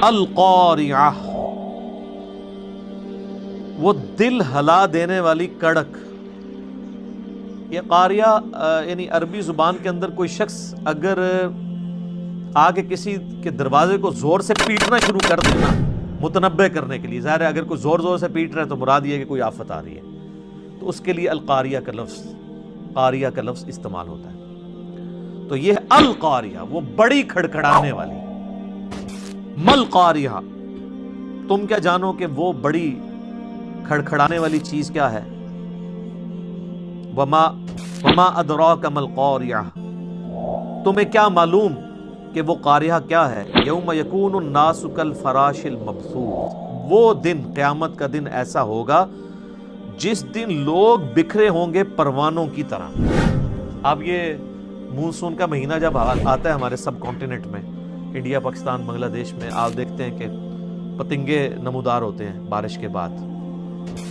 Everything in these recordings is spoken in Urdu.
القاریہ، وہ دل ہلا دینے والی کڑک۔ یہ قاریہ یعنی عربی زبان کے اندر کوئی شخص اگر آگے کسی کے دروازے کو زور سے پیٹنا شروع کر دینا متنبہ کرنے کے لیے، ظاہر ہے اگر کوئی زور سے پیٹ رہا ہے تو مراد یہ ہے کہ کوئی آفت آ رہی ہے، تو اس کے لیے القاریہ کا لفظ استعمال ہوتا ہے۔ تو یہ القاریہ، وہ بڑی کھڑکھڑانے والی۔ مل قاریہ، تم کیا جانو کہ وہ بڑی کھڑکھڑانے والی چیز کیا ہے؟ وما ادراک مل قاریہ، تمہیں کیا معلوم کہ وہ قاریہ کیا ہے؟ یوم یکون الناس کالفراش المبثوث، وہ دن، قیامت کا دن ایسا ہوگا جس دن لوگ بکھرے ہوں گے پروانوں کی طرح۔ اب یہ مونسون کا مہینہ جب آتا ہے ہمارے سب کانٹیننٹ میں، انڈیا، پاکستان، بنگلہ دیش میں، آپ دیکھتے ہیں کہ پتنگے نمودار ہوتے ہیں بارش کے بعد،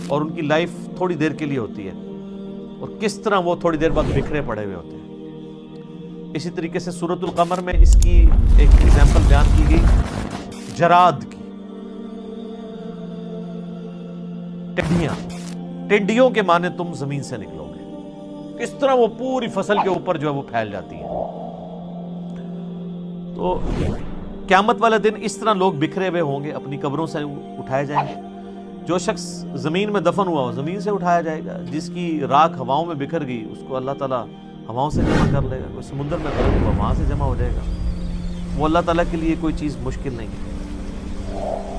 اور ان کی لائف تھوڑی دیر کے لیے ہوتی ہے، اور کس طرح وہ تھوڑی دیر بعد بکھرے پڑے ہوئے ہوتے ہیں۔ اسی طریقے سے سورۃ القمر میں اس کی ایک ایگزامپل بیان کی گئی جراد کی، ٹڈیوں کے معنی تم زمین سے نکلو گے، کس طرح وہ پوری فصل کے اوپر جو ہے وہ پھیل جاتی ہے۔ تو قیامت والے دن اس طرح لوگ بکھرے ہوئے ہوں گے، اپنی قبروں سے اٹھائے جائیں گے۔ جو شخص زمین میں دفن ہوا ہو زمین سے اٹھایا جائے گا، جس کی راکھ ہواؤں میں بکھر گئی اس کو اللہ تعالیٰ ہواؤں سے جمع کر لے گا، کوئی سمندر میں غرق ہوا وہاں سے جمع ہو جائے گا۔ وہ اللہ تعالیٰ کے لیے کوئی چیز مشکل نہیں ہے۔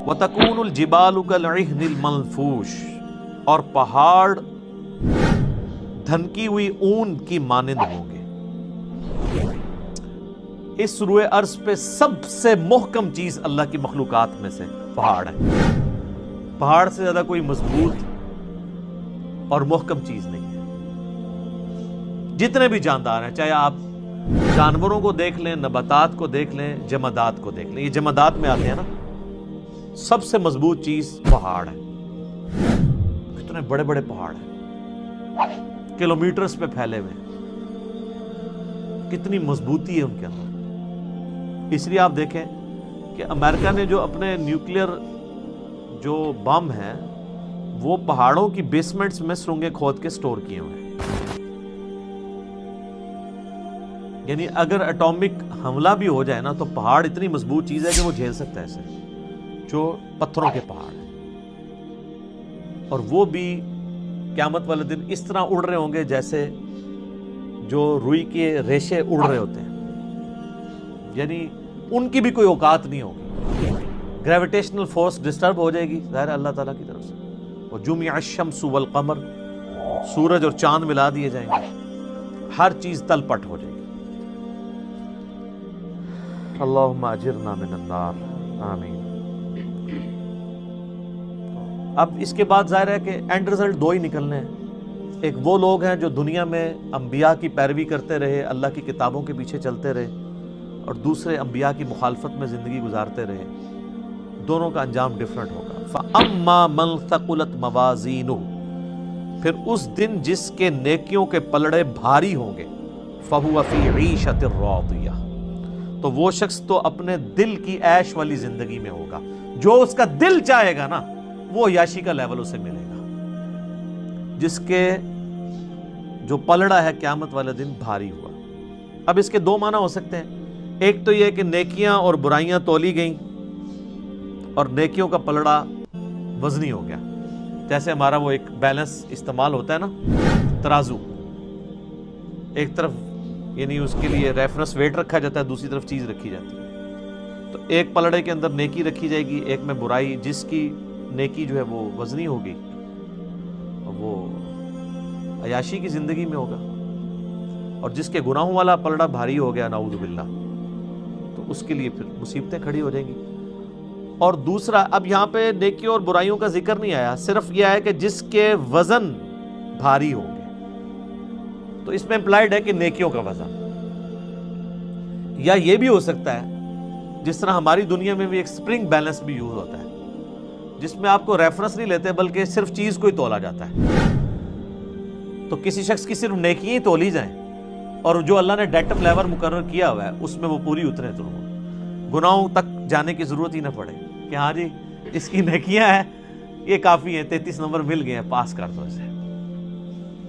وَتَكُونُ الْجِبَالُ كَالْعِهْنِ الْمَنْفُوشِ، اور پہاڑ دھنکی ہوئی اون کی مانند ہوں گے۔ اس روئے ارض پہ سب سے محکم چیز اللہ کی مخلوقات میں سے پہاڑ ہے۔ پہاڑ سے زیادہ کوئی مضبوط اور محکم چیز نہیں ہے۔ جتنے بھی جاندار ہیں، چاہے آپ جانوروں کو دیکھ لیں، نباتات کو دیکھ لیں، جمادات کو دیکھ لیں، یہ جمادات میں آتے ہیں نا، سب سے مضبوط چیز پہاڑ ہے۔ کتنے بڑے بڑے پہاڑ ہیں، کلومیٹرز پہ پھیلے ہوئے، کتنی مضبوطی ہے ان کے اندر۔ اس لیے آپ دیکھیں کہ امریکہ نے جو اپنے نیوکلیئر جو بم ہیں وہ پہاڑوں کی بیسمنٹس میں سرنگیں کھود کے سٹور کیے ہوئے ہیں۔ یعنی اگر اٹامک حملہ بھی ہو جائے نا تو پہاڑ اتنی مضبوط چیز ہے کہ وہ جھیل سکتا ہے اسے، جو پتھروں کے پہاڑ ہیں۔ اور وہ بھی قیامت والے دن اس طرح اڑ رہے ہوں گے جیسے جو روئی کے ریشے اڑ رہے ہوتے ہیں، یعنی ان کی بھی کوئی اوقات نہیں ہوگی۔ گریویٹیشنل فورس ڈسٹرب ہو جائے گی، ظاہر ہے اللہ تعالیٰ کی طرف سے۔ وَجُمِعَ الشَّمْسُ وَالْقَمَرُ، سورج اور چاند ملا دیے جائیں گے، ہر چیز تل پٹ ہو جائے گی۔ اللہم اجرنا من النار، آمین۔ اب اس کے بعد ظاہر ہے کہ اینڈ رزلٹ دو ہی نکلنے ہیں۔ ایک وہ لوگ ہیں جو دنیا میں انبیاء کی پیروی کرتے رہے، اللہ کی کتابوں کے پیچھے چلتے رہے، اور دوسرے انبیاء کی مخالفت میں زندگی گزارتے رہے۔ دونوں کا انجام ڈیفرنٹ ہوگا۔ فَأَمَّا مَنْ ثَقُلَتْ مَوَازِينُهُ، پھر اس دن جس کے نیکیوں کے پلڑے بھاری ہوں گے، فَهُوَ فِي عِيشَةٍ رَاضِيَةٍ، تو وہ شخص تو اپنے دل کی عیش والی زندگی میں ہوگا۔ جو اس کا دل چاہے گا نا وہ عیاشی کا لیول اسے ملے گا، جس کے جو پلڑا ہے قیامت والے دن بھاری ہوا۔ اب اس کے دو معنی ہو سکتے ہیں۔ ایک تو یہ کہ نیکیاں اور برائیاں تولی گئیں اور نیکیوں کا پلڑا وزنی ہو گیا، جیسے ہمارا وہ ایک بیلنس استعمال ہوتا ہے نا، ترازو، ایک طرف یعنی اس کے لیے ریفرنس ویٹ رکھا جاتا ہے، دوسری طرف چیز رکھی جاتی ہے۔ تو ایک پلڑے کے اندر نیکی رکھی جائے گی، ایک میں برائی، جس کی نیکی جو ہے وہ وزنی ہوگی وہ عیاشی کی زندگی میں ہوگا، اور جس کے گناہوں والا پلڑا بھاری ہو گیا نعوذ باللہ تو اس کے لیے پھر مصیبتیں کھڑی ہو جائیں گی۔ اور دوسرا، اب یہاں پہ نیکیوں اور برائیوں کا ذکر نہیں آیا، صرف یہ ہے کہ جس کے وزن بھاری ہوں گے، تو اس میں امپلائڈ ہے کہ نیکیوں کا وزن، یا یہ بھی ہو سکتا ہے جس طرح ہماری دنیا میں بھی ایک سپرنگ بیلنس بھی یوز ہوتا ہے، جس میں آپ کو ریفرنس نہیں لیتے بلکہ صرف چیز کو ہی تولا جاتا ہے۔ تو کسی شخص کی صرف نیکیاں ہی تولی جائیں اور جو اللہ نے ڈیٹم لیول مقرر کیا ہوا ہے اس میں وہ پوری اترے تو گناہوں تک جانے کی ضرورت ہی نہ پڑے کہ ہاں جی اس کی نیکیاں ہیں یہ کافی ہیں، 33 نمبر مل گئے ہیں، پاس کر دو اسے۔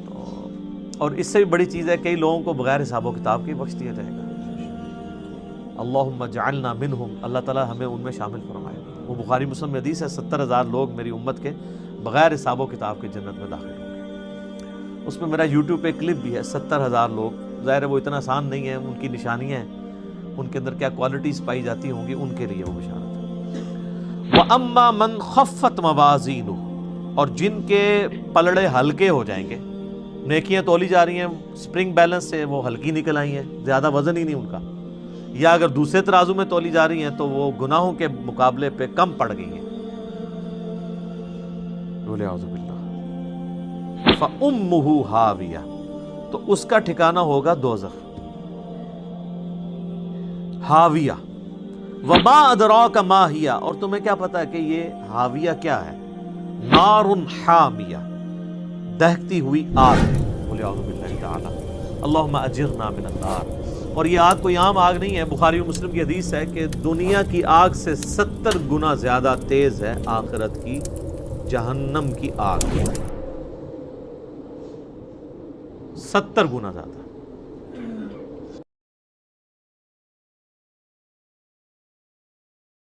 تو اور اس سے بھی بڑی چیز ہے کئی لوگوں کو بغیر حساب و کتاب کے بخش دیا جائے گا۔ اللہم جعلنا منہم، اللہ تعالیٰ ہمیں ان میں شامل فرمائے۔ وہ بخاری مسلم میں حدیث ہے 70,000 لوگ میری امت کے بغیر حساب و کتاب کے جنت میں داخل ہوں گے۔ اس میں میرا یوٹیوب پہ کلپ بھی ہے، 70,000 لوگ، ظاہر ہے وہ اتنا آسان نہیں ہے، ان کی نشانیاں ہیں، ان کے اندر کیا کوالٹیز پائی جاتی ہوں گی، ان کے لیے وہ بشارت ہے۔ وَأَمَّا مَنْ خَفَّتْ مَوَازِينُهُ، اور جن کے پلڑے ہلکے ہو جائیں گے، نیکیاں تولی جا رہی ہیں سپرنگ بیلنس سے، وہ ہلکی نکل آئی ہیں، زیادہ وزن ہی نہیں ان کا، یا اگر دوسرے ترازو میں تولی جا رہی ہیں تو وہ گناہوں کے مقابلے پہ کم پڑ گئی ہیں، اعوذ باللہ، فَأُمُّهُ ہاویہ، تو اس کا ٹھکانہ ہوگا دوزخ، ہاویہ۔ وَمَا أَدْرَاكَ مَا هِيَ، اور تمہیں کیا پتا ہے کہ یہ ہاویہ کیا ہے؟ نار حامیہ، دہتی ہوئی آگ ہے۔ بولے اعوذ باللہ تعالی، اللہم اجرنا من النار۔ اور یہ آگ کوئی عام آگ نہیں ہے، بخاری و مسلم کی حدیث ہے کہ دنیا کی آگ سے 70 گنا زیادہ تیز ہے آخرت کی جہنم کی آگ، 70 گنا زیادہ۔